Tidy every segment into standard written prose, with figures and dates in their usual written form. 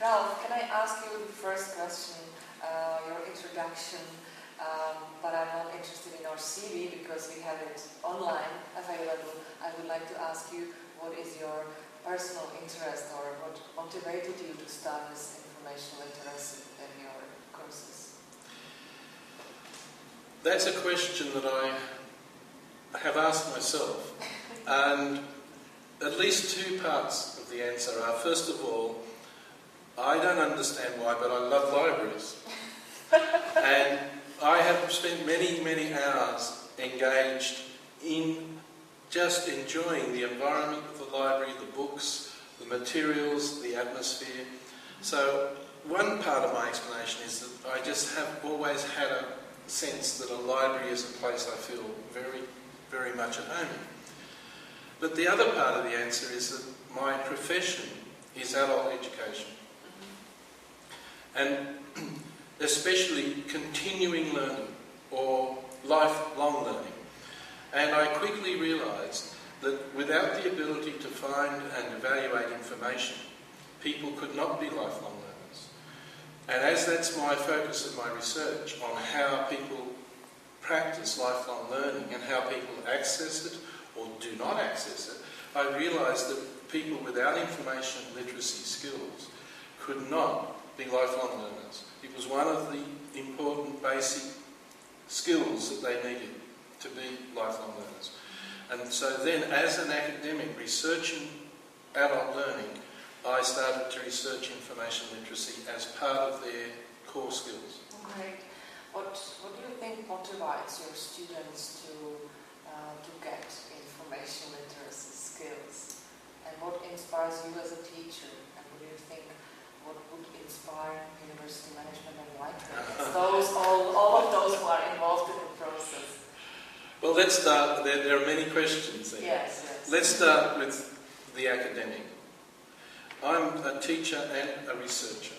Ralph, can I ask you the first question, your introduction, but I'm not interested in our CV because we have it online available. I would like to ask you, what is your personal interest or what motivated you to start this information literacy in your courses? That's a question that I have asked myself, and at least two parts of the answer are, first of all, I don't understand why, but I love libraries. And I have spent many, many hours engaged in just enjoying the environment of the library, the books, the materials, the atmosphere. So one part of my explanation is that I just have always had a sense that a library is a place I feel very, very much at home in. But the other part of the answer is that my profession is adult education. And especially continuing learning or lifelong learning. And I quickly realised that without the ability to find and evaluate information, people could not be lifelong learners. And as that's my focus of my research on how people practice lifelong learning and how people access it or do not access it, I realised that people without information literacy skills could not be lifelong learners. It was one of the important basic skills that they needed to be lifelong learners. And so then, as an academic researching adult learning, I started to research information literacy as part of their core skills. Great. What do you think motivates your students to get information literacy skills? And what inspires you as a teacher? And what do you think, what would inspire university management and librarians? All of those who are involved in the process. Well, let's start, there are many questions there. Yes. Let's start with the academic. I'm a teacher and a researcher.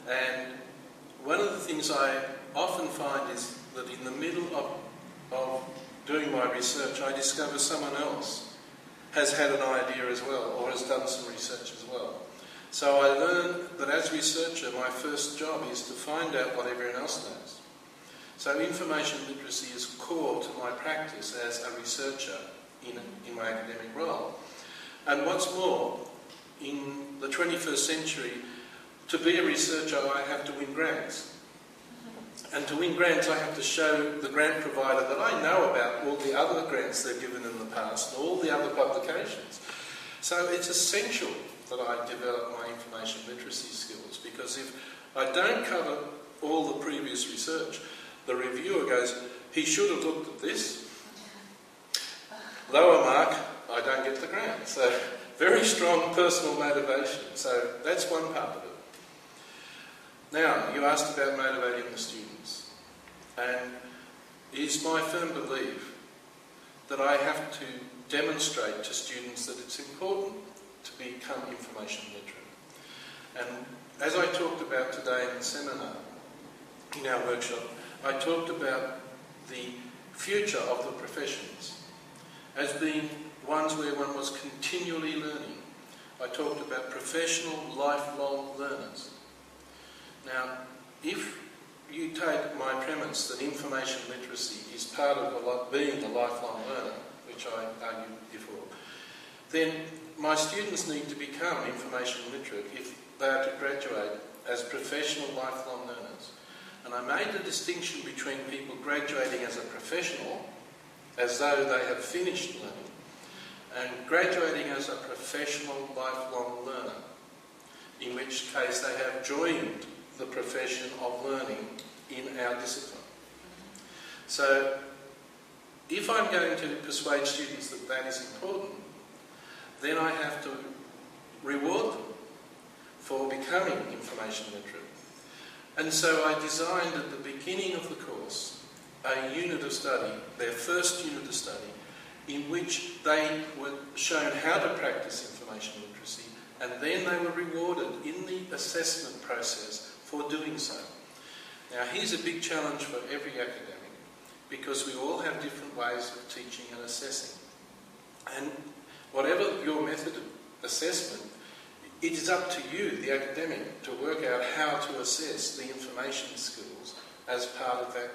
And one of the things I often find is that in the middle of doing my research, I discover someone else has had an idea as well, or has done some research as well. So I learned that as a researcher, my first job is to find out what everyone else knows. So information literacy is core to my practice as a researcher in my academic role. And what's more, in the 21st century, to be a researcher, I have to win grants. And to win grants, I have to show the grant provider that I know about all the other grants they've given in the past, all the other publications. So it's essential that I develop my information literacy skills, because if I don't cover all the previous research, the reviewer goes, he should have looked at this. Lower mark, I don't get the grant. So very strong personal motivation. So that's one part of it. Now, you asked about motivating the students. And it is my firm belief that I have to demonstrate to students that it's important to become information literate. And as I talked about today in the seminar, in our workshop, I talked about the future of the professions as being ones where one was continually learning. I talked about professional, lifelong learners. Now, if you take my premise that information literacy is part of being a lifelong learner, which I argued before, then my students need to become information literate if they are to graduate as professional lifelong learners. And I made the distinction between people graduating as a professional, as though they have finished learning, and graduating as a professional lifelong learner, in which case they have joined the profession of learning in our discipline. So, if I'm going to persuade students that that is important, then I have to reward them for becoming information literate. And so I designed at the beginning of the course a unit of study, their first unit of study, in which they were shown how to practice information literacy, and then they were rewarded in the assessment process for doing so. Now, here's a big challenge for every academic, because we all have different ways of teaching and assessing. And whatever your method of assessment, it is up to you, the academic, to work out how to assess the information skills as part of that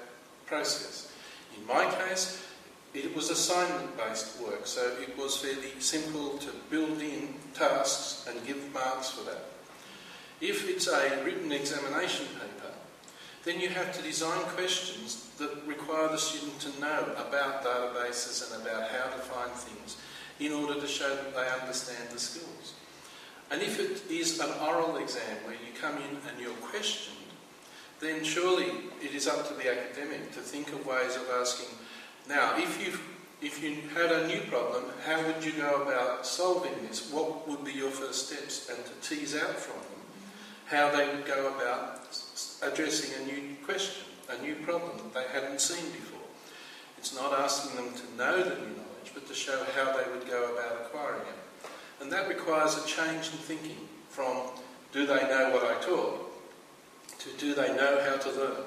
process. In my case, it was assignment-based work, so it was fairly simple to build in tasks and give marks for that. If it's a written examination paper, then you have to design questions that require the student to know about databases and about how to find things in order to show that they understand the skills. And if it is an oral exam where you come in and you're questioned, then surely it is up to the academic to think of ways of asking, now, if you had a new problem, how would you go about solving this? What would be your first steps? And to tease out from them how they would go about addressing a new question, a new problem that they hadn't seen before. It's not asking them to know the new knowledge, but to show how they would go about acquiring it. And that requires a change in thinking from, do they know what I taught, to do they know how to learn?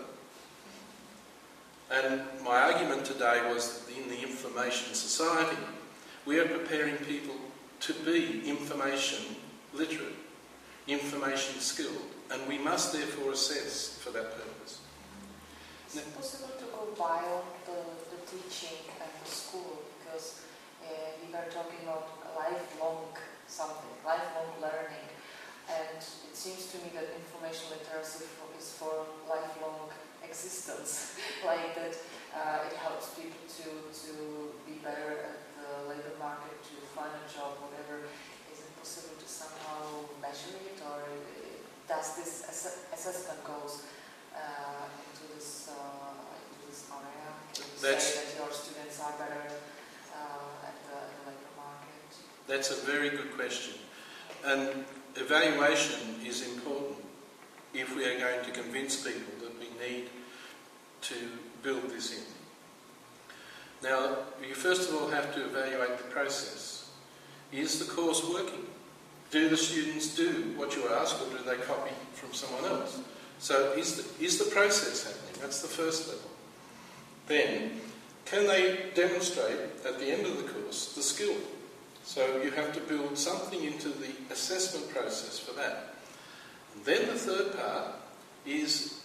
And my argument today was that in the information society, we are preparing people to be information literate, information skilled, and we must therefore assess for that purpose. Is it possible to go beyond the teaching and the school? Because we were talking about lifelong something, lifelong learning, and it seems to me that information literacy is for lifelong existence, like that it helps people to be better at the labor market, to find a job, whatever. Is it possible to somehow measure it, or does this assessment goes into this area? Can you say that your students are better at the labor market? That's a very good question. And evaluation is important if we are going to convince people that we need to build this in. Now, you first of all have to evaluate the process. Is the course working? Do the students do what you ask, or do they copy from someone else? So is the process happening? That's the first level. Then, can they demonstrate at the end of the course the skill? So you have to build something into the assessment process for that. And then the third part is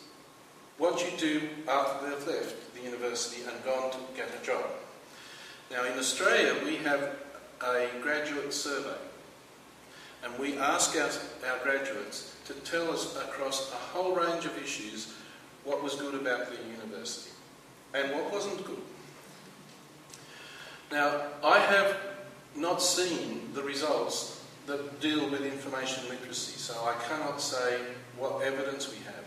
what you do after they've left the university and gone to get a job. Now in Australia we have a graduate survey, and we ask our graduates to tell us across a whole range of issues what was good about the university and what wasn't good. Now I have not seen the results that deal with information literacy, so I cannot say what evidence we have.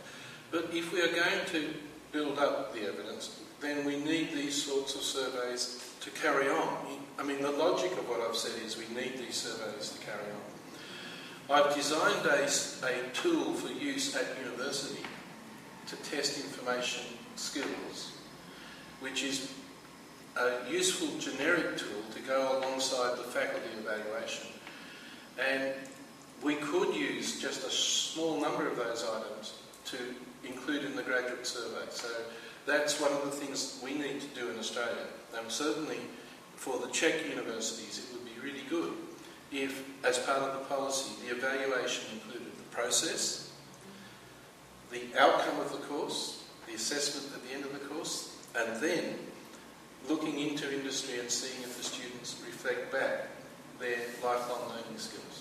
But if we are going to build up the evidence, then we need these sorts of surveys to carry on. I mean, the logic of what I've said is we need these surveys to carry on. I've designed a tool for use at university to test information skills, which is a useful generic tool to go alongside the faculty evaluation. And we could use just a small number of those items to include in the graduate survey. So that's one of the things we need to do in Australia. And certainly for the Czech universities it would be really good if, as part of the policy, the evaluation included the process, the outcome of the course, the assessment at the end of the course, and then looking into industry and seeing if the students reflect back their lifelong learning skills.